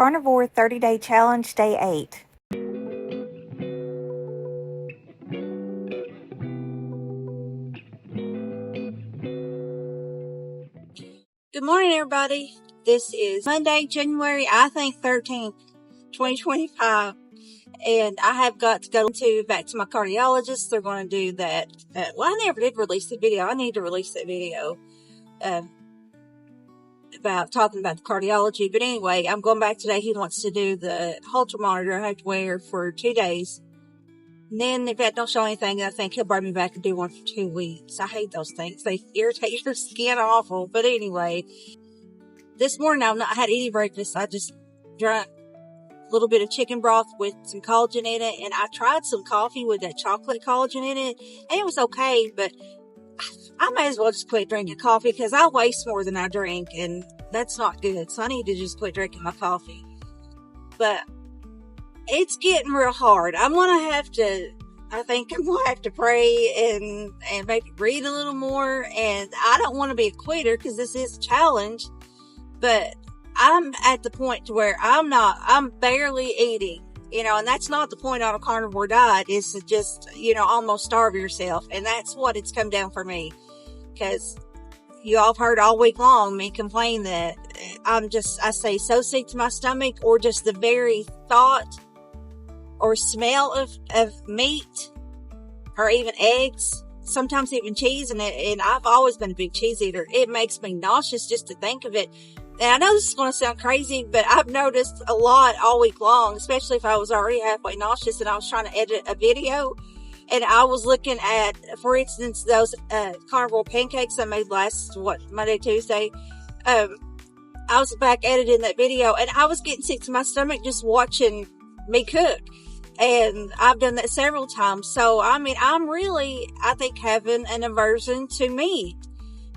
Carnivore 30-Day Challenge, Day 8. Good morning, everybody. This is Monday, January, 13th, 2025. And I have got to go back to my cardiologist. They're going to do that. I never did release the video. I need to release that video about talking about the cardiology. But anyway, I'm going back today. He wants to do the Holter monitor I have to wear for 2 days. And then if that don't show anything, I think he'll bring me back and do one for 2 weeks. I hate those things. They irritate your skin awful. But anyway, this morning I've not had any breakfast. I just drank a little bit of chicken broth with some collagen in it. And I tried some coffee with that chocolate collagen in it. And it was okay, but I may as well just quit drinking coffee because I waste more than I drink. And that's not good. So I need to just quit drinking my coffee. But it's getting real hard. I think I'm going to have to pray and maybe read a little more. And I don't want to be a quitter because this is a challenge. But I'm at the point to where I'm barely eating, and that's not the point on a carnivore diet, is to just, almost starve yourself. And that's what it's come down for me. Because you all have heard all week long me complain that I say so sick to my stomach, or just the very thought or smell of meat, or even eggs, sometimes even cheese. And I've always been a big cheese eater. It makes me nauseous just to think of it. And I know this is going to sound crazy, but I've noticed a lot all week long, especially if I was already halfway nauseous and I was trying to edit a video. And I was looking at, for instance, those carnivore pancakes I made last, Monday, Tuesday. I was back editing that video, and I was getting sick to my stomach just watching me cook. And I've done that several times. So, I'm really, I think, having an aversion to meat.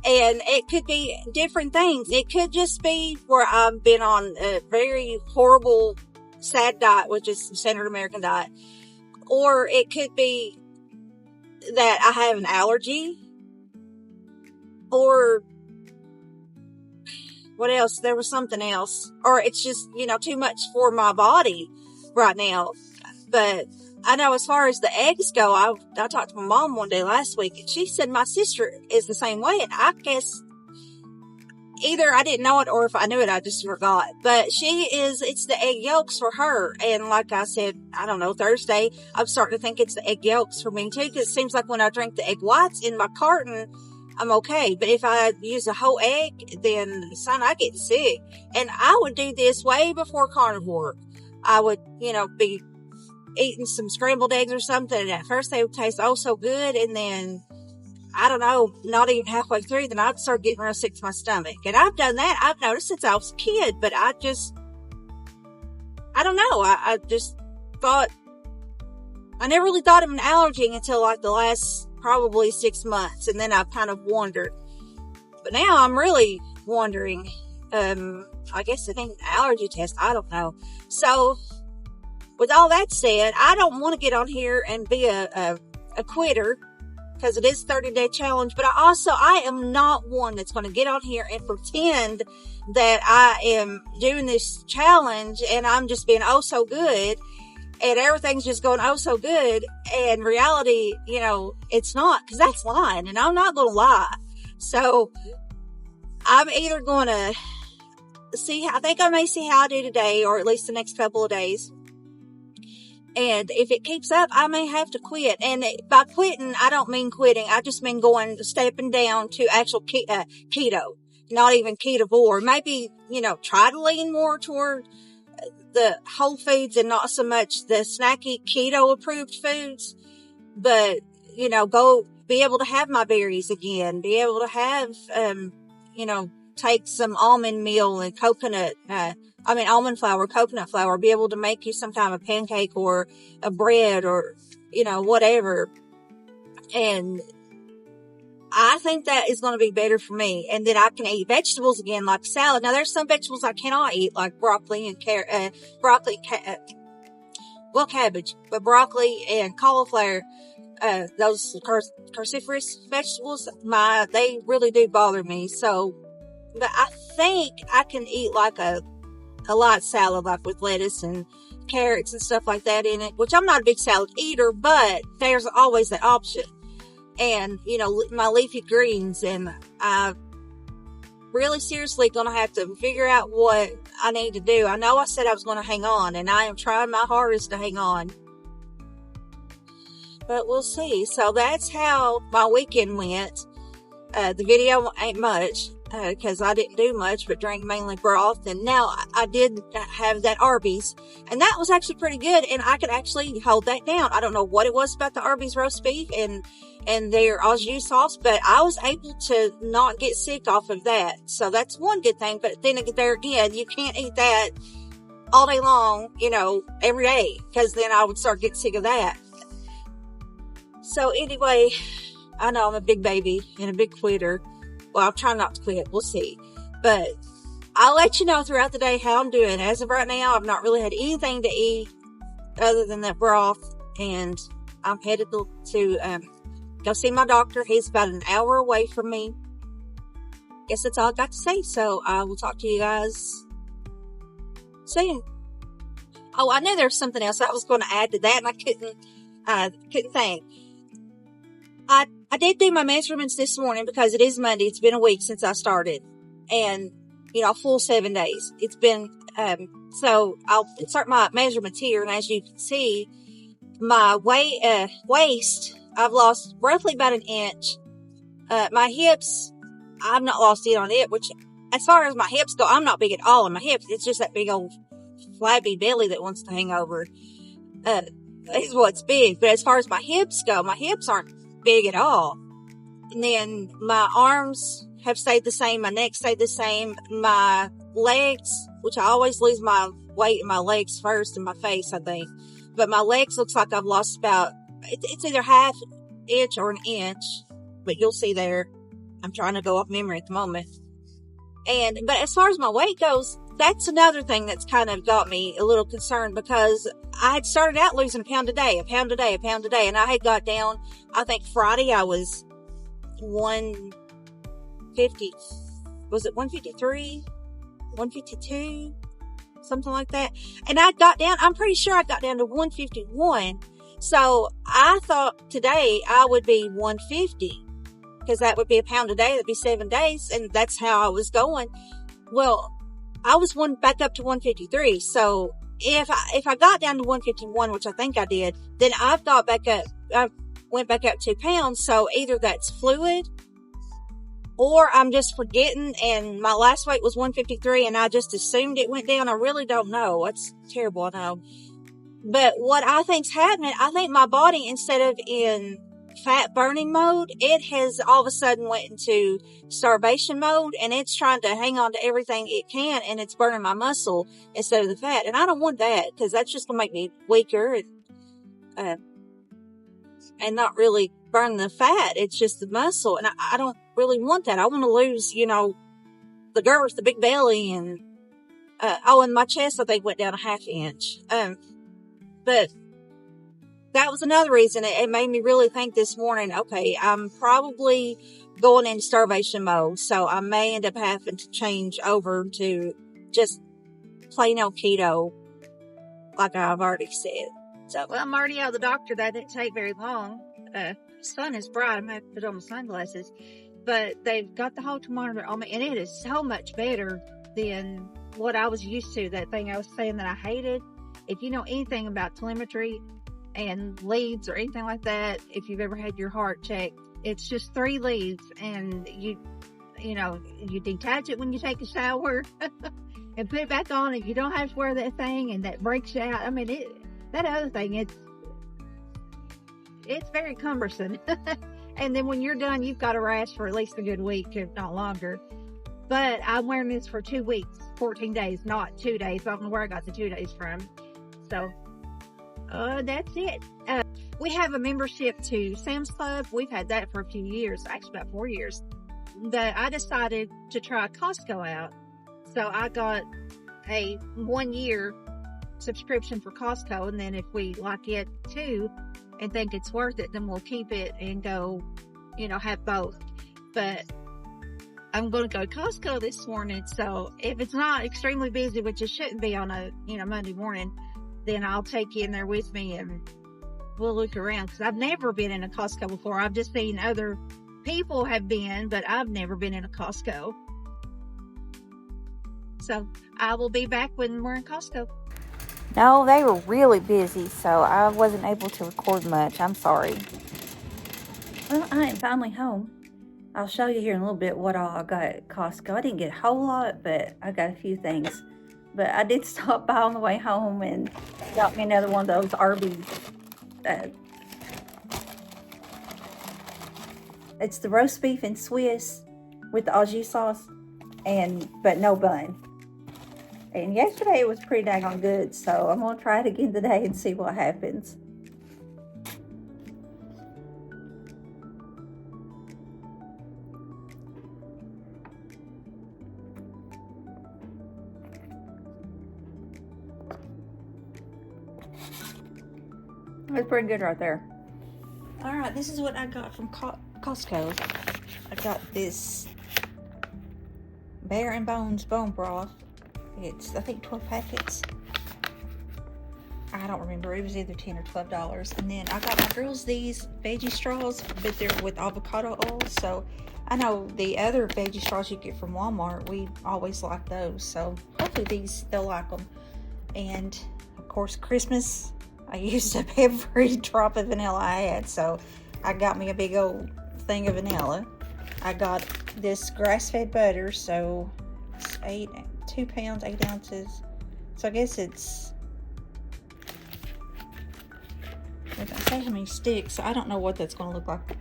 And it could be different things. It could just be where I've been on a very horrible, sad diet, which is the standard American diet. Or it could be that I have an allergy. Or what else? There was something else. Or it's just, too much for my body right now. But I know as far as the eggs go, I talked to my mom one day last week, and she said my sister is the same way. And I guess either I didn't know it, or if I knew it, I just forgot. But it's the egg yolks for her. And like I said, I don't know, Thursday, I'm starting to think it's the egg yolks for me too, because it seems like when I drink the egg whites in my carton, I'm okay. But if I use a whole egg, then I get sick. And I would do this way before carnivore. I would, be eating some scrambled eggs or something, and at first they would taste oh so good, and then I don't know, not even halfway through, then I'd start getting real sick to my stomach. And I've done that, I've noticed since I was a kid, but I don't know, I just thought, I never really thought of an allergy until like the last probably 6 months, and then I've kind of wondered. But now I'm really wondering, I guess I think an allergy test, I don't know. So with all that said, I don't want to get on here and be a quitter, because it is 30-day challenge, but I am not one that's going to get on here and pretend that I am doing this challenge and I'm just being oh so good and everything's just going oh so good, and reality, it's not, because that's lying, and I'm not going to lie. So I'm either going to I think I may see how I do today, or at least the next couple of days. And if it keeps up, I may have to quit. And by quitting, I don't mean quitting. I just mean stepping down to actual keto, not even ketovore. Maybe, try to lean more toward the whole foods and not so much the snacky keto approved foods. But, go be able to have my berries again, be able to have, take some almond meal and almond flour, coconut flour, be able to make you some kind of pancake or a bread or, whatever. And I think that is going to be better for me. And then I can eat vegetables again, like salad. Now, there's some vegetables I cannot eat, like broccoli and cabbage, but broccoli and cauliflower, those cruciferous vegetables, they really do bother me. So, but I think I can eat like a a light salad, like with lettuce and carrots and stuff like that in it, which I'm not a big salad eater, but there's always that option. And, my leafy greens, and I really seriously gonna have to figure out what I need to do. I know I said I was gonna hang on, and I am trying my hardest to hang on, but we'll see. So that's how my weekend went. The video ain't much, because I didn't do much but drank mainly broth. And now I did have that Arby's, and that was actually pretty good, and I could actually hold that down. I don't know what it was about the Arby's roast beef and their au jus sauce, but I was able to not get sick off of that. So that's one good thing. But then there again, you can't eat that all day long, every day, because then I would start getting sick of that. So anyway, I know I'm a big baby and a big quitter. Well, I'm trying not to quit. We'll see. But I'll let you know throughout the day how I'm doing. As of right now, I've not really had anything to eat other than that broth. And I'm headed to go see my doctor. He's about an hour away from me. Guess that's all I got to say. So I will talk to you guys soon. Oh, I knew there was something else I was going to add to that, and I couldn't think. I did do my measurements this morning because it is Monday. It's been a week since I started, and a full 7 days. It's been, so I'll insert my measurements here. And as you can see, my waist, I've lost roughly about an inch. My hips, I've not lost it on it, which as far as my hips go, I'm not big at all in my hips. It's just that big old flabby belly that wants to hang over. Is what's big. But as far as my hips go, my hips aren't big at all. And then my arms have stayed the same. My neck stayed the same. My legs, which I always lose my weight in my legs first, and my face, I think. But my legs looks like I've lost about, it's either half inch or an inch. But you'll see there. I'm trying to go off memory at the moment. But as far as my weight goes, that's another thing that's kind of got me a little concerned, because I had started out losing a pound a day, and I had got down, I think Friday I was 150, was it 153, 152, something like that. And I'm pretty sure I got down to 151. So I thought today I would be 150, because that would be a pound a day. That'd be 7 days. And that's how I was going. Well, I was back up to 153. So if I got down to 151, which I think I did, then I went back up 2 pounds. So either that's fluid, or I'm just forgetting, and my last weight was 153 and I just assumed it went down. I really don't know. That's terrible, I know. But what I think's happening, I think my body, instead of in fat burning mode, it has all of a sudden went into starvation mode, and it's trying to hang on to everything it can, and it's burning my instead of the fat. And I don't want that, because that's just gonna make me weaker and not really burn the fat. It's just the muscle, and I don't really want that. I want to lose, the girth, the big belly, and and my chest I think went down a half inch. But that was another reason. It made me really think this morning, okay, I'm probably going into starvation mode, so I may end up having to change over to just plain old keto, like I've already said. So, well, I'm already out of the doctor. That didn't take very long. Sun is bright. I'm going to have to put on my sunglasses. But they've got the Holter monitor on me, and it is so much better than what I was used to. That thing I was saying that I hated. If you know anything about telemetry and leads or anything like that, if you've ever had your heart checked, it's just 3 leads, and you detach it when you take a shower and put it back on, and you don't have to wear that thing, and that breaks you out. I mean, that other thing, it's very cumbersome. And then when you're done, you've got to rest for at least a good week, if not longer. But I'm wearing this for 2 weeks, 14 days, not 2 days. I don't know where I got the 2 days from. So, that's it. We have a membership to Sam's Club. We've had that for a few years, actually about 4 years. But I decided to try Costco out. So I got a 1-year subscription for Costco. And then if we like it too and think it's worth it, then we'll keep it and go, have both. But I'm going to go to Costco this morning. So if it's not extremely busy, which it shouldn't be on a, Monday morning, then I'll take you in there with me and we'll look around. Because I've never been in a Costco before. I've just seen other people have been, but I've never been in a Costco. So I will be back when we're in Costco. No, they were really busy, so I wasn't able to record much. I'm sorry. Well, I am finally home. I'll show you here in a little bit what all I got at Costco. I didn't get a whole lot, but I got a few things. But I did stop by on the way home and got me another one of those Arby's. It's the roast beef and Swiss with the au jus sauce, but no bun. And yesterday it was pretty daggone good, so I'm gonna try it again today and see what happens. It's pretty good right there. Alright, this is what I got from Costco. I got this Bear and Bones bone broth. It's, I think, 12 packets. I don't remember. It was either $10 or $12. And then I got my girls these veggie straws, but they're with avocado oil. So I know the other veggie straws you get from Walmart, we always like those. So hopefully they'll like them. And of course, Christmas, I used up every drop of vanilla I had. So I got me a big old thing of vanilla. I got this grass-fed butter, so it's 2 pounds, 8 ounces. So I guess it's, if I say how many sticks, I don't know what that's going to look like.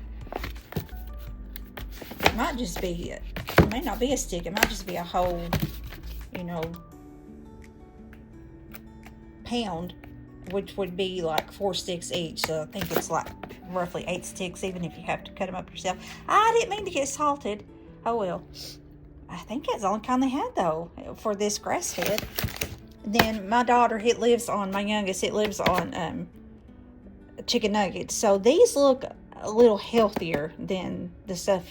It might just be, it may not be a stick, it might just be a whole, pound, which would be like 4 sticks each. So I think it's like roughly 8 sticks, even if you have to cut them up yourself. I didn't mean to get salted. Oh well. I think that's the only kind they had though for this grass fed. Then my daughter, my youngest, it lives on chicken nuggets. So these look a little healthier than the stuff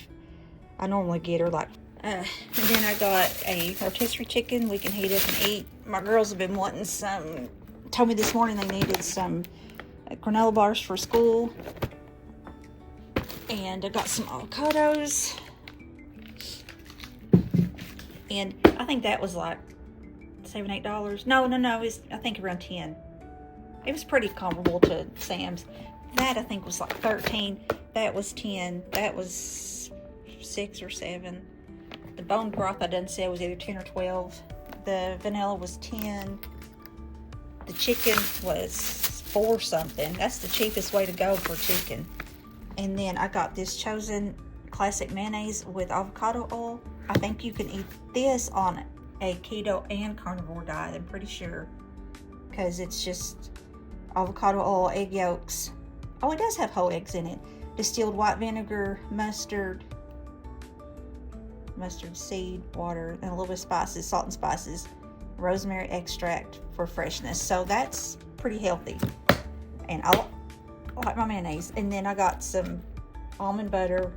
I normally get, or like. And then I got a rotisserie chicken we can heat up and eat. My girls have been wanting some. Told me this morning they needed some granola bars for school. And I got some avocados. And I think that was like $7, $8. No. I think around 10. It was pretty comparable to Sam's. That I think was like 13. That was 10. That was 6 or 7. The bone broth I done said was either 10 or 12. The vanilla was 10. The chicken was 4 something. That's the cheapest way to go for chicken. And then I got this Chosen classic mayonnaise with avocado oil. I think you can eat this on a keto and carnivore diet, I'm pretty sure. Because it's just avocado oil, egg yolks. Oh, it does have whole eggs in it. Distilled white vinegar, mustard seed, water, and a little bit of spices, salt and spices, rosemary extract for freshness. So that's pretty healthy. And I like my mayonnaise. And then I got some almond butter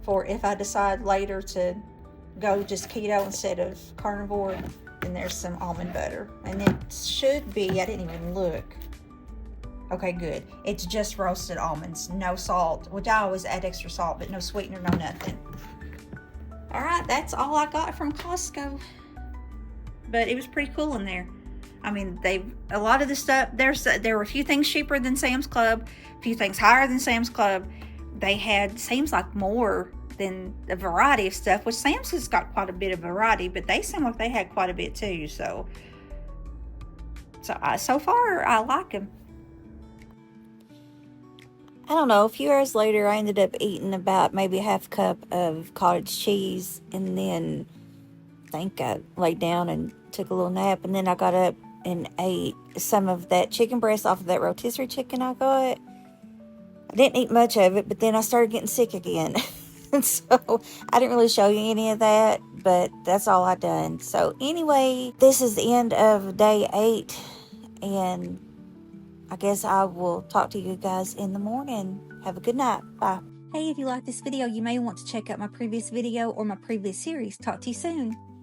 for if I decide later to go just keto instead of carnivore. Then there's some almond butter. And it should be, I didn't even look. Okay, good. It's just roasted almonds, no salt, which I always add extra salt, but no sweetener, no nothing. All right, that's all I got from Costco. But it was pretty cool in there. I mean, a lot of the stuff, there were a few things cheaper than Sam's Club, a few things higher than Sam's Club. They had, seems like, more than a variety of stuff, which Sam's has got quite a bit of variety, but they seem like they had quite a bit too. So far, I like them. I don't know, a few hours later, I ended up eating about maybe a half cup of cottage cheese, and then I think I laid down and took a little nap, and then I got up and ate some of that chicken breast off of that rotisserie chicken I got. I didn't eat much of it, but then I started getting sick again. So I didn't really show you any of that, but that's all I done. So anyway, this is the end of day 8, and I guess I will talk to you guys in the morning. Have a good night. Bye. Hey, if you like this video, you may want to check out my previous video or my previous series. Talk to you soon.